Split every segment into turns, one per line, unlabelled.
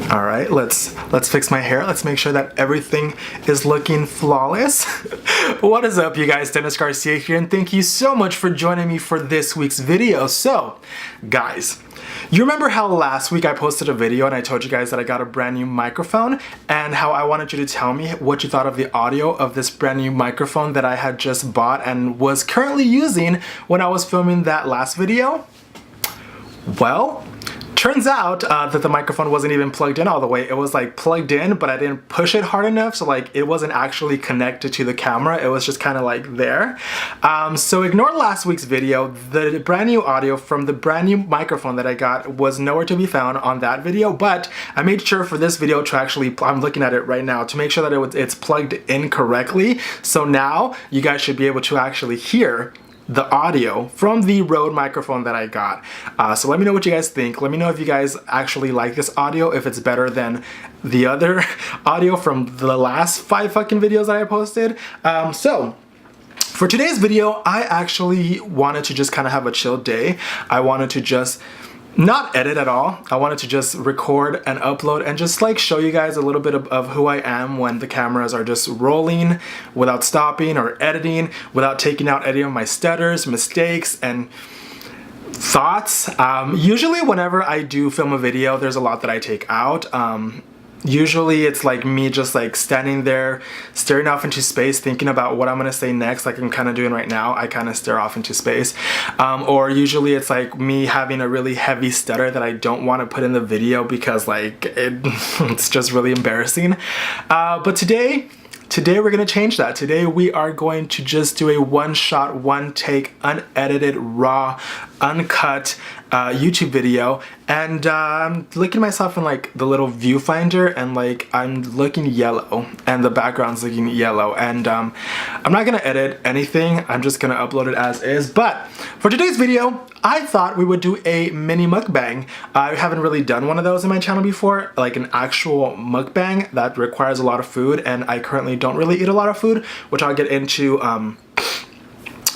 All right, let's fix my hair. Let's make sure that everything is looking flawless. What is up, you guys? Dennis Garcia here, and thank you so much for joining me for this week's video. So, guys, you remember how last week I posted a video and I told you guys that I got a brand new microphone and how I wanted you to tell me what you thought of the audio of this brand new microphone that I had just bought and was currently using when I was filming that last video? Well, turns out that the microphone wasn't even plugged in all the way. It was like plugged in, but I didn't push it hard enough, so like it wasn't actually connected to the camera. It was just kind of like there. So ignore last week's video. The brand new audio from the brand new microphone that I got was nowhere to be found on that video, but I made sure for this video to actually, I'm looking at it right now, to make sure that it's plugged in correctly. So now you guys should be able to actually hear the audio from the Rode microphone that I got. So let me know what you guys think. Let me know if you guys actually like this audio, if it's better than the other audio from the last 5 fucking videos that I posted. So for today's video, I actually wanted to just kind of have a chill day. I wanted to just not edit at all. I wanted to just record and upload and just like show you guys a little bit of who I am when the cameras are just rolling without stopping or editing, without taking out any of my stutters, mistakes, and thoughts. Usually whenever I do film a video, there's a lot that I take out. Usually it's like me just like standing there staring off into space thinking about what I'm gonna say next, like I'm kind of doing right now. I kind of stare off into space. Or usually it's like me having a really heavy stutter that I don't want to put in the video because like it's just really embarrassing. But today we're gonna change that. Today we are going to just do a one-shot, one-take, unedited, raw, uncut YouTube video, and I'm looking at myself in like the little viewfinder and like I'm looking yellow and the background's looking yellow, and I'm not gonna edit anything. I'm just gonna upload it as is. But for today's video, I thought we would do a mini mukbang. I haven't really done one of those in my channel before, like an actual mukbang that requires a lot of food, and I currently don't really eat a lot of food, which I'll get into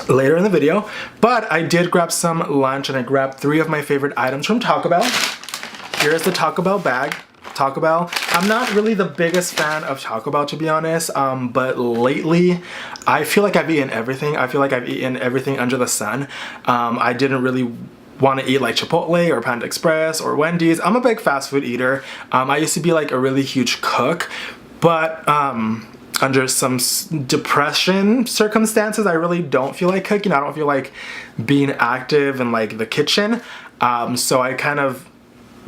later in the video. But I did grab some lunch and I grabbed 3 of my favorite items from Taco Bell. Here's the Taco Bell bag. Taco Bell. I'm not really the biggest fan of Taco Bell, to be honest, but lately I feel like I've eaten everything. I feel like I've eaten everything under the sun. I didn't really want to eat like Chipotle or Panda Express or Wendy's. I'm a big fast food eater. I used to be like a really huge cook, but under some depression circumstances, I really don't feel like cooking. I don't feel like being active in like the kitchen. So I kind of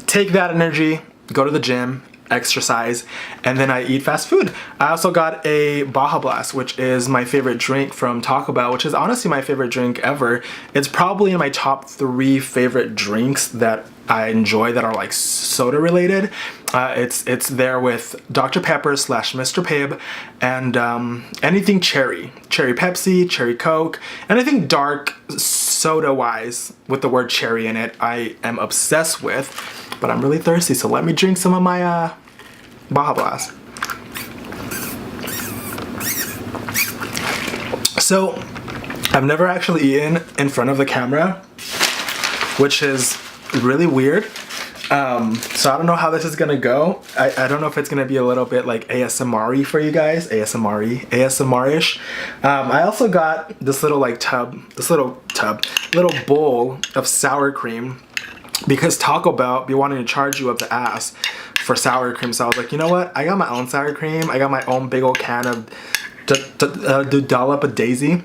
take that energy, go to the gym, exercise, and then I eat fast food. I also got a Baja Blast, which is my favorite drink from Taco Bell, which is honestly my favorite drink ever. It's probably in my top 3 favorite drinks that I enjoy that are like soda related. It's there with Dr. Pepper / Mr. Pibb, and anything cherry Pepsi, cherry Coke, anything dark soda wise with the word cherry in it, I am obsessed with. But I'm really thirsty, so let me drink some of my Baja Blast. So I've never actually eaten in front of the camera, which is really weird. So I don't know how this is gonna go. I don't know if it's gonna be a little bit like ASMR-y for you guys, ASMR-ish. I also got this little like little bowl of sour cream, because Taco Bell be wanting to charge you up the ass for sour cream. So I was like, you know what? I got my own sour cream. I got my own big old can of dollop of Daisy.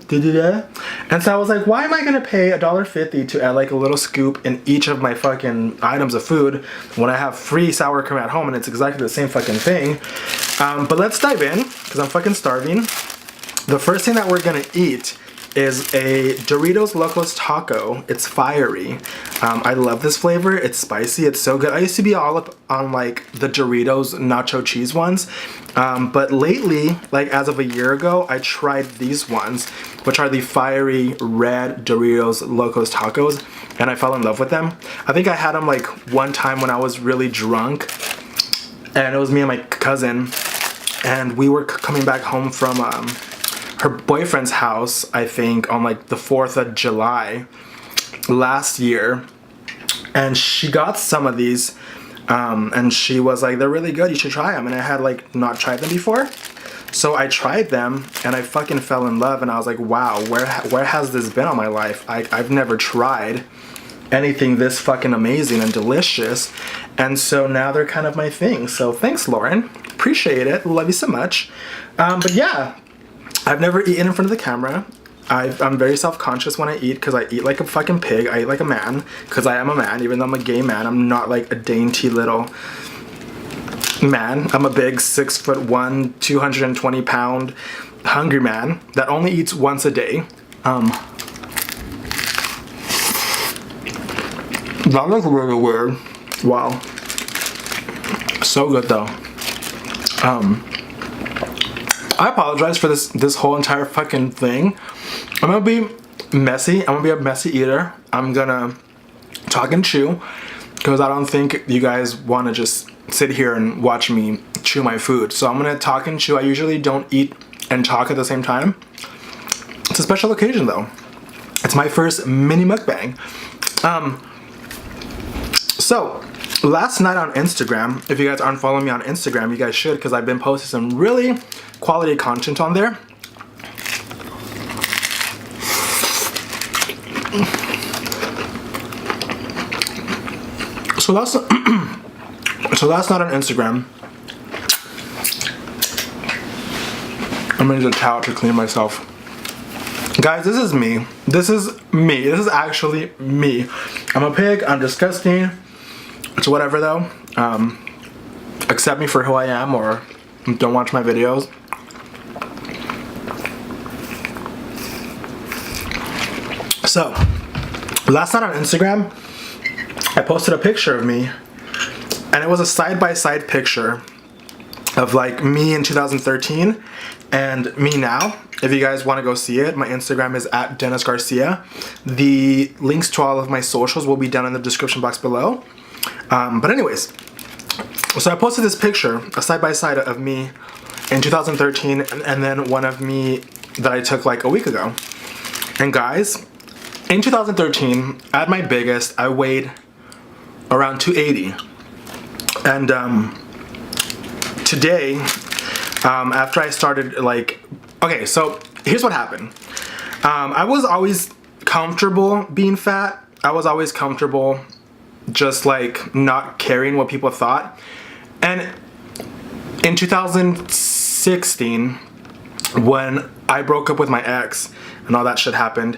And so I was like, why am I gonna pay $1.50 to add like a little scoop in each of my fucking items of food when I have free sour cream at home and it's exactly the same fucking thing? But let's dive in, because I'm fucking starving. The first thing that we're gonna eat is a Doritos Locos Taco. It's fiery. I love this flavor. It's spicy. It's so good. I used to be all up on like the Doritos nacho cheese ones, but lately, like as of a year ago, I tried these ones, which are the fiery red Doritos Locos Tacos, and I fell in love with them. I think I had them like one time when I was really drunk, and it was me and my cousin, and we were coming back home from her boyfriend's house, I think, on like the 4th of July last year, and she got some of these And she was like, they're really good, you should try them. And I had like not tried them before. So I tried them and I fucking fell in love, and I was like, wow, where has this been all my life? I've never tried anything this fucking amazing and delicious. And so now they're kind of my thing. So thanks, Lauren. Appreciate it. Love you so much. But yeah, I've never eaten in front of the camera. I'm very self-conscious when I eat because I eat like a fucking pig. I eat like a man because I am a man. Even though I'm a gay man, I'm not like a dainty little man. I'm a big 6'1", 220-pound hungry man that only eats once a day. That was really weird. Wow. So good though. I apologize for this whole entire fucking thing. I'm gonna be messy. I'm gonna be a messy eater. I'm gonna talk and chew because I don't think you guys want to just sit here and watch me chew my food. So I'm gonna talk and chew. I usually don't eat and talk at the same time. It's a special occasion though. It's my first mini mukbang. So last night on Instagram, if you guys aren't following me on Instagram, you guys should, because I've been posting some really quality content on there. So last night on Instagram, I'm gonna use a towel to clean myself. Guys, this is me. This is me. This is actually me. I'm a pig. I'm disgusting. It's whatever though. Accept me for who I am or don't watch my videos. So, last night on Instagram, I posted a picture of me, and it was a side-by-side picture of like me in 2013 and me now. If you guys want to go see it, my Instagram is @DennisGarcia. The links to all of my socials will be down in the description box below. But anyways, so I posted this picture, a side-by-side of me in 2013 and then one of me that I took like a week ago. And guys, in 2013, at my biggest, I weighed around 280. And today, after I started like, okay, so here's what happened. I was always comfortable being fat. I was always comfortable just like not caring what people thought. And in 2016, when I broke up with my ex and all that shit happened,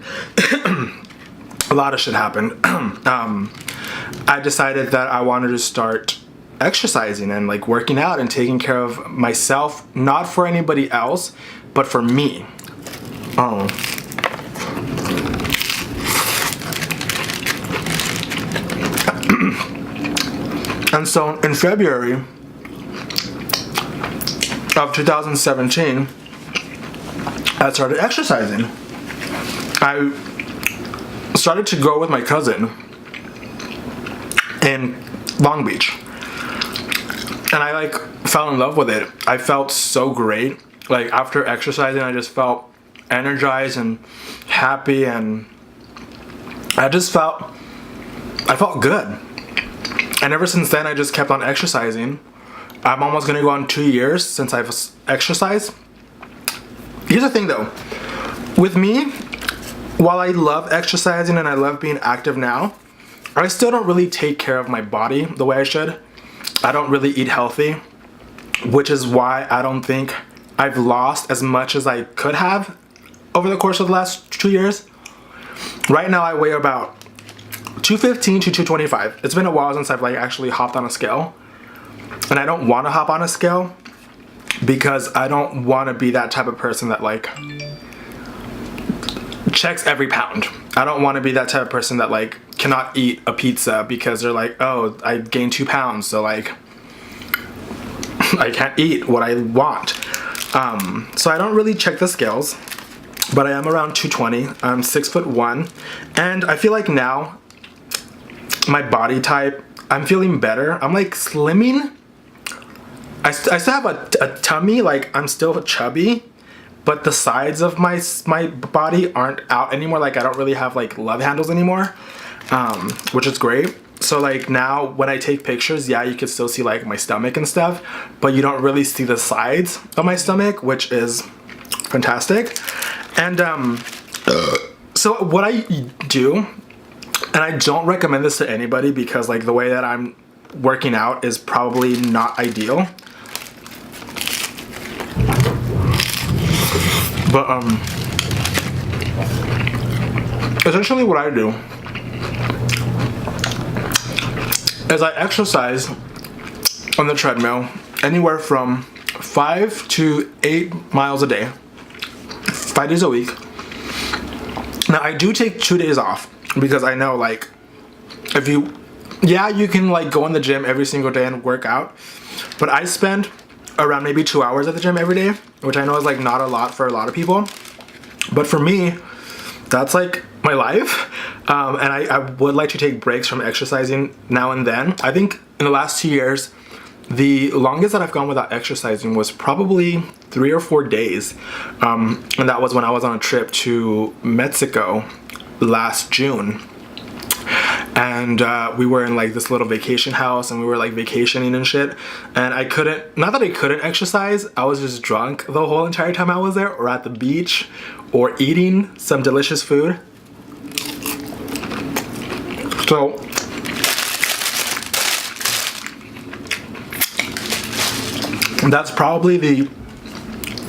a lot of shit happened, I decided that I wanted to start exercising and like working out and taking care of myself, not for anybody else, but for me. And so in February of 2017, I started exercising. I started to go with my cousin in Long Beach. And I like fell in love with it. I felt so great. Like after exercising, I just felt energized and happy, and I felt good. And ever since then, I just kept on exercising. I'm almost gonna go on 2 years since I've exercised. Here's the thing though, with me, while I love exercising and I love being active now, I still don't really take care of my body the way I should. I don't really eat healthy, which is why I don't think I've lost as much as I could have over the course of the last 2 years. Right now I weigh about 215 to 225. It's been a while since I've like actually hopped on a scale. And I don't want to hop on a scale because I don't want to be that type of person that like checks every pound. I don't want to be that type of person that like cannot eat a pizza because they're like, oh, I gained 2 pounds, so like I can't eat what I want. So I don't really check the scales, but I am around 220. I'm 6'1", and I feel like now my body type, I'm feeling better. I'm like slimming. I still have a tummy, like I'm still chubby, but the sides of my body aren't out anymore. Like I don't really have like love handles anymore, which is great. So like now when I take pictures, yeah, you can still see like my stomach and stuff, but you don't really see the sides of my stomach, which is fantastic. And so what I do, and I don't recommend this to anybody because like the way that I'm working out is probably not ideal. But essentially what I do is I exercise on the treadmill anywhere from 5 to 8 miles a day, 5 days a week. Now I do take 2 days off because I know like if you, yeah, you can like go in the gym every single day and work out, but I spend around maybe 2 hours at the gym every day, which I know is like not a lot for a lot of people, but for me, that's like my life. And I would like to take breaks from exercising now and then. I think in the last 2 years, the longest that I've gone without exercising was probably 3 or 4 days. And that was when I was on a trip to Mexico last June. And we were in like this little vacation house and we were like vacationing and shit. And I couldn't, not that I couldn't exercise, I was just drunk the whole entire time I was there, or at the beach, or eating some delicious food. So that's probably the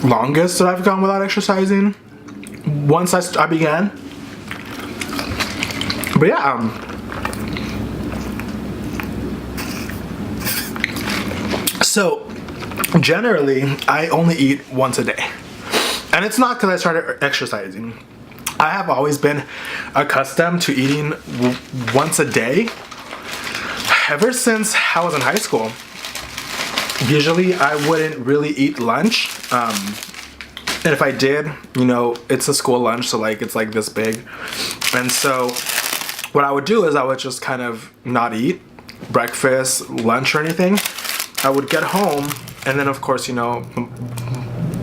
longest that I've gone without exercising once I began. But yeah, so generally I only eat once a day. And it's not because I started exercising. I have always been accustomed to eating once a day ever since I was in high school. Usually I wouldn't really eat lunch. And if I did, you know, it's a school lunch, so like it's like this big. And so what I would do is I would just kind of not eat breakfast, lunch, or anything. I would get home, and then of course, you know,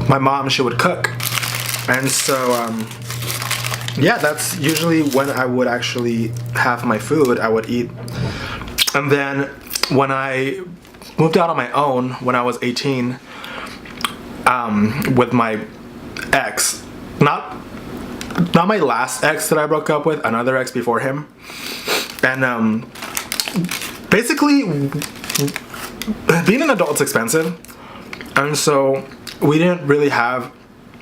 my mom, she would cook. And so, yeah, that's usually when I would actually have my food. I would eat. And then when I moved out on my own when I was 18, with my ex, not my last ex that I broke up with, another ex before him. And basically, being an adult is expensive, and so we didn't really have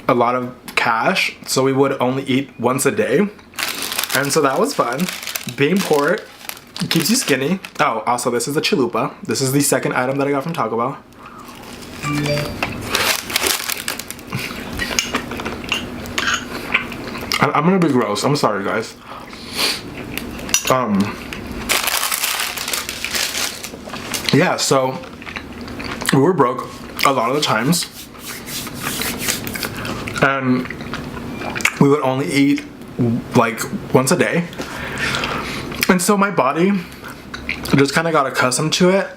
a lot of cash, so we would only eat once a day. And so that was fun. Being poor keeps you skinny. Oh, also this is a chalupa. This is the second item that I got from Taco Bell. I'm gonna be gross. I'm sorry, guys. Yeah, so we were broke a lot of the times, and we would only eat like once a day. And so my body just kind of got accustomed to it.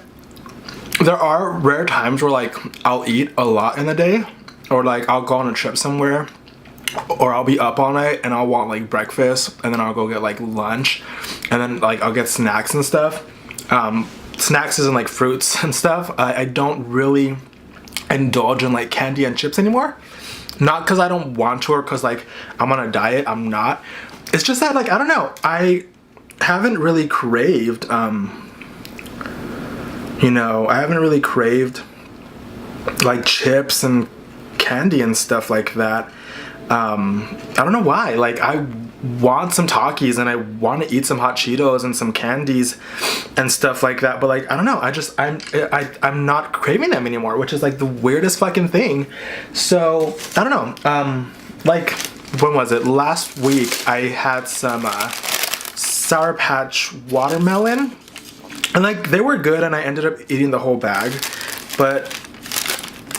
There are rare times where like I'll eat a lot in a day, or like I'll go on a trip somewhere, or I'll be up all night and I'll want like breakfast, and then I'll go get like lunch, and then like I'll get snacks and stuff. Snacks isn't like fruits and stuff. I don't really indulge in like candy and chips anymore. Not because I don't want to, or because like I'm on a diet. I'm not. It's just that like, I don't know, I haven't really craved, you know, I haven't really craved like chips and candy and stuff like that. I don't know why. Like I want some Takis and I want to eat some hot Cheetos and some candies and stuff like that, but like I don't know, I'm not craving them anymore, which is like the weirdest fucking thing. So I don't know, like when was it, last week I had some Sour Patch watermelon, and like they were good, and I ended up eating the whole bag, but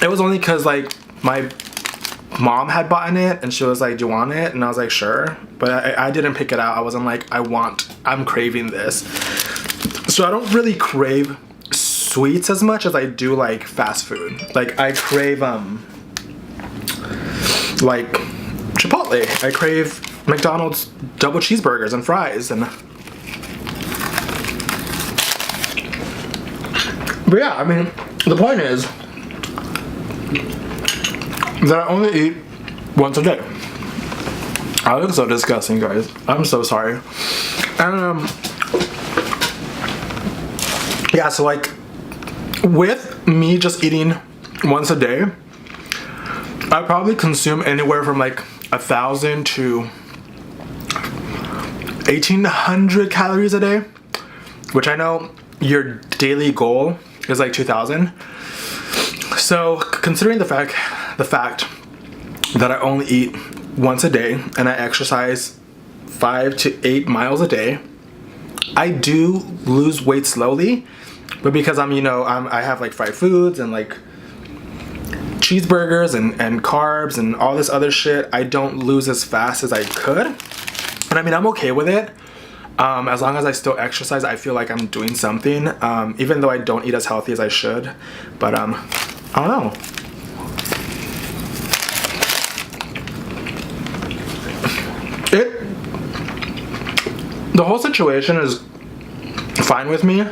it was only because like my mom had bought it and she was like, do you want it? And I was like, sure. But I didn't pick it out. I wasn't like, I'm craving this. So I don't really crave sweets as much as I do like fast food. Like I crave like Chipotle. I crave McDonald's double cheeseburgers and fries, and But yeah, I mean, the point is that I only eat once a day. I look so disgusting, guys. I'm so sorry. And yeah, so like with me just eating once a day, I probably consume anywhere from like 1,000 to 1,800 calories a day, which I know your daily goal is like 2,000. So considering the fact that I only eat once a day and I exercise 5 to 8 miles a day, I do lose weight slowly. But because I have like fried foods and like cheeseburgers and carbs and all this other shit, I don't lose as fast as I could. And I mean, I'm okay with it. As long as I still exercise, I feel like I'm doing something, even though I don't eat as healthy as I should. But I don't know. The whole situation is fine with me,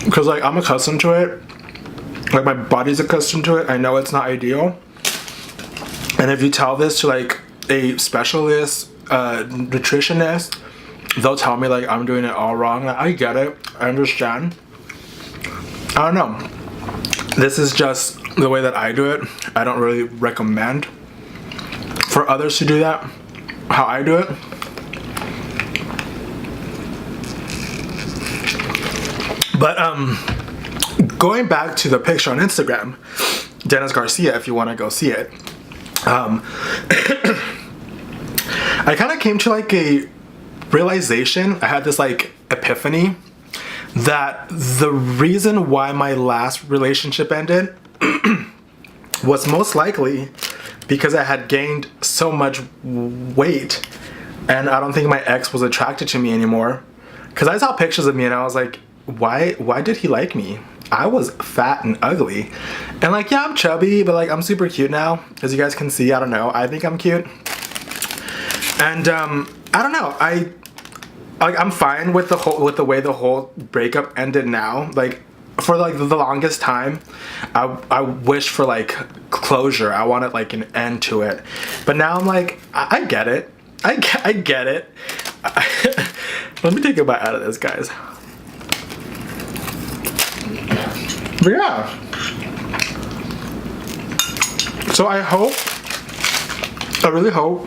because like I'm accustomed to it. Like my body's accustomed to it. I know it's not ideal. And if you tell this to like a specialist, nutritionist, they'll tell me like I'm doing it all wrong. Like, I get it. I understand. I don't know. This is just the way that I do it. I don't really recommend for others to do that how I do it. But going back to the picture on Instagram, Dennis Garcia, if you want to go see it, I kind of came to like a realization. I had this like epiphany that the reason why my last relationship ended was most likely because I had gained so much weight, and I don't think my ex was attracted to me anymore. Because I saw pictures of me and I was like, why did he like me? I was fat and ugly. And like, yeah, I'm chubby, but like I'm super cute now. As you guys can see, I don't know, I think I'm cute. And I don't know, I'm fine with the way the whole breakup ended now. Like for like the longest time, I wished for like closure. I wanted like an end to it. But now I'm like, I get it. I get it. Let me take a bite out of this, guys. But yeah. So I really hope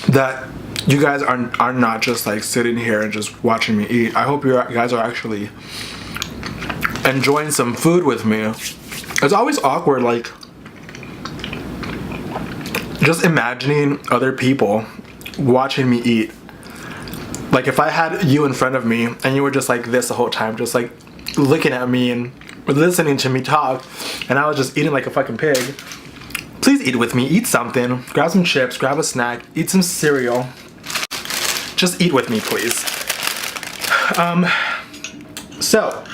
that you guys are not just like sitting here and just watching me eat. I hope you guys are actually enjoying some food with me. It's always awkward, like just imagining other people watching me eat. Like if I had you in front of me and you were just like this the whole time, just like looking at me and listening to me talk, and I was just eating like a fucking pig. Please eat with me, eat something, grab some chips, grab a snack, eat some cereal. Just eat with me, please. So,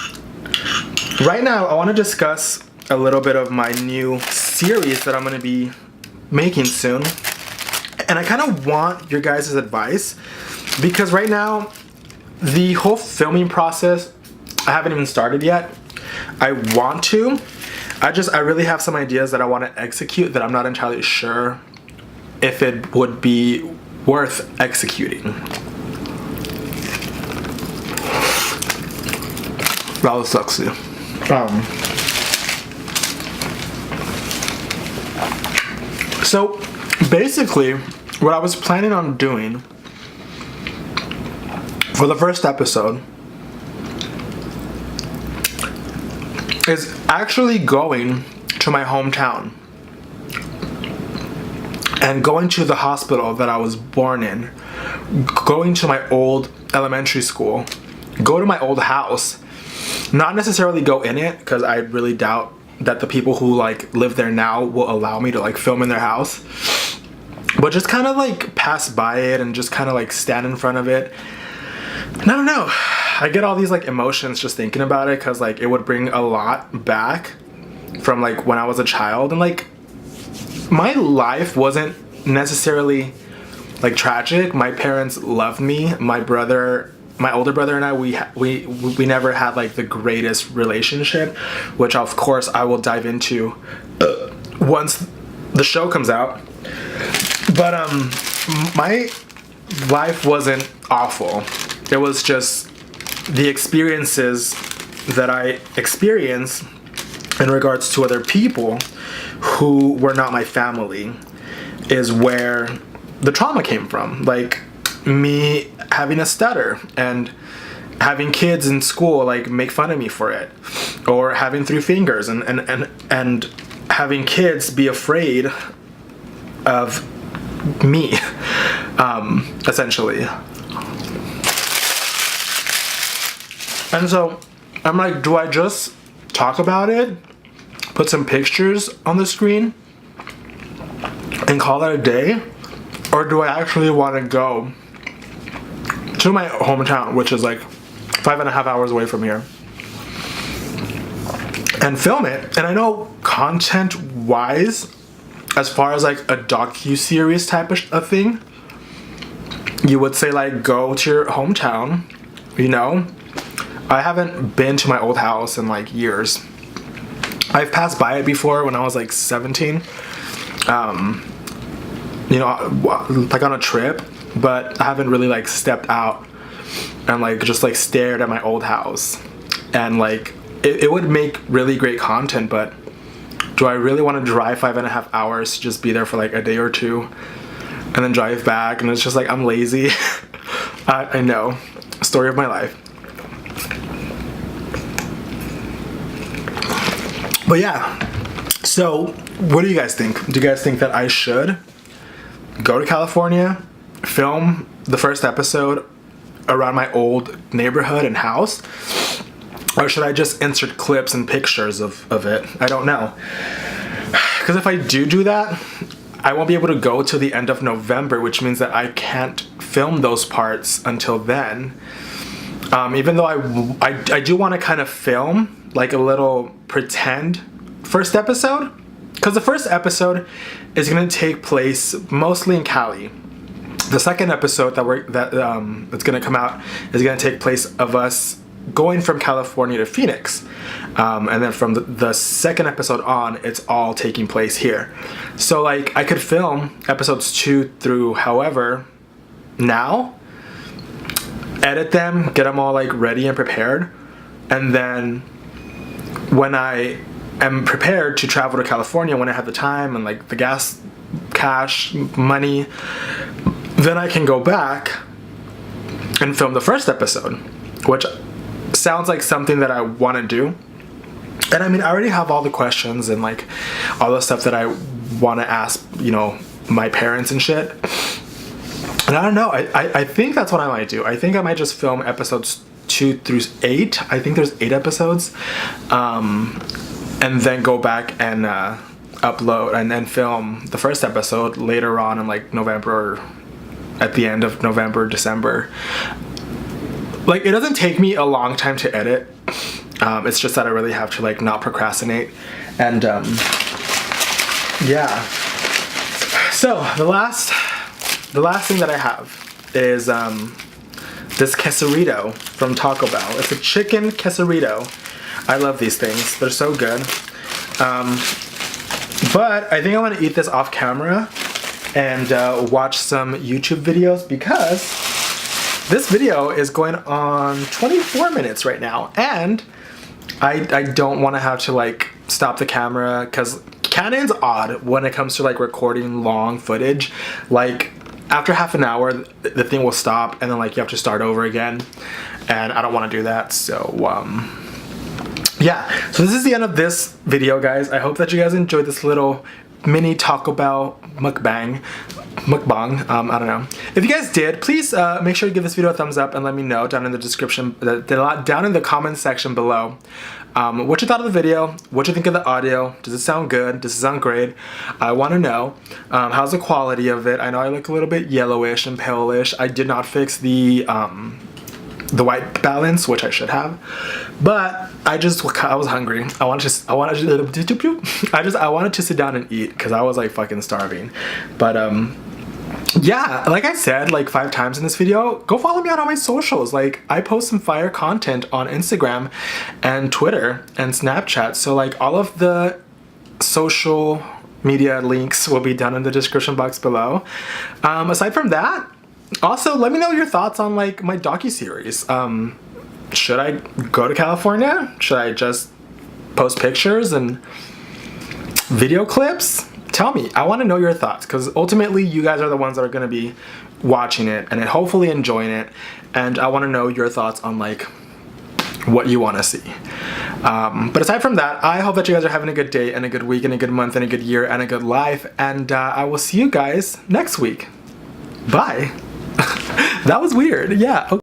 right now I want to discuss a little bit of my new series that I'm going to be making soon. And I kind of want your guys' advice, because right now, the whole filming process, I haven't even started yet. I want to. I really have some ideas that I want to execute that I'm not entirely sure if it would be worth executing. That was sexy. So basically, what I was planning on doing for the first episode is actually going to my hometown and going to the hospital that I was born in, going to my old elementary school, go to my old house, not necessarily go in it, because I really doubt that the people who like live there now will allow me to like film in their house, but just kind of like pass by it and just kind of like stand in front of it. And I don't know, I get all these like emotions just thinking about it, because like it would bring a lot back from like when I was a child. And like my life wasn't necessarily like tragic. My parents loved me. My brother my older brother and I, we never had like the greatest relationship, which of course I will dive into once the show comes out. But my life wasn't awful. It was just the experiences that I experienced in regards to other people who were not my family is where the trauma came from. Like me having a stutter and having kids in school like make fun of me for it, or having 3 fingers and having kids be afraid of me, essentially. And so I'm like, do I just talk about it, put some pictures on the screen, and call it a day? Or do I actually want to go to my hometown, which is like 5.5 hours away from here, and film it? And I know content-wise, as far as like a docu-series type of thing, you would say like go to your hometown, you know? I haven't been to my old house in like years. I've passed by it before when I was like 17, you know, like on a trip, but I haven't really like stepped out and like just like stared at my old house. And like it would make really great content, but do I really want to drive 5.5 hours to just be there for like a day or two and then drive back? And it's just like, I'm lazy. I know, story of my life. But yeah, so what do you guys think? Do you guys think that I should go to California, film the first episode around my old neighborhood and house? Or should I just insert clips and pictures of it? I don't know. Because if I do that, I won't be able to go till the end of November, which means that I can't film those parts until then. Even though I do want to kind of film like a little pretend first episode, because the first episode is going to take place mostly in Cali. The second episode that's going to come out is going to take place of us going from California to Phoenix, and then from the second episode on, it's all taking place here. So like I could film episodes 2 through however now, edit them, get them all like ready and prepared, and then when I am prepared to travel to California, when I have the time and like the gas, cash, money, then I can go back and film the first episode, which sounds like something that I want to do. And I mean, I already have all the questions and like all the stuff that I want to ask, you know, my parents and shit. And I don't know, I think that's what I might do. I think I might just film episodes 2 through 8. I think there's 8 episodes. And then go back and upload and then film the first episode later on in like November, or at the end of November, December. Like it doesn't take me a long time to edit. It's just that I really have to like not procrastinate. And yeah. So the last thing that I have is this quesarito from Taco Bell. It's a chicken quesarito. I love these things. They're so good. But I think I want to eat this off camera and watch some YouTube videos, because this video is going on 24 minutes right now, and I don't want to have to like stop the camera, because Canon's odd when it comes to like recording long footage. Like after half an hour the thing will stop and then like you have to start over again, and I don't want to do that. So yeah, so this is the end of this video, guys. I hope that you guys enjoyed this little mini Taco Bell mukbang. I don't know. If you guys did, please make sure to give this video a thumbs up and let me know down in the description, down in the comment section below, what you thought of the video, what you think of the audio. Does it sound good? Does it sound great? I want to know. How's the quality of it? I know I look a little bit yellowish and palish. I did not fix the white balance, which I should have, but I was hungry. I wanted to sit down and eat because I was like fucking starving. But yeah, like I said like 5 times in this video, go follow me out on my socials. Like, I post some fire content on Instagram and Twitter and Snapchat. So like all of the social media links will be down in the description box below. Aside from that, also let me know your thoughts on like my docuseries. Should I go to California? Should I just post pictures and video clips? Tell me. I want to know your thoughts, because ultimately you guys are the ones that are going to be watching it and hopefully enjoying it, and I want to know your thoughts on like what you want to see. But aside from that, I hope that you guys are having a good day and a good week and a good month and a good year and a good life, and I will see you guys next week. Bye. That was weird. Yeah. Okay.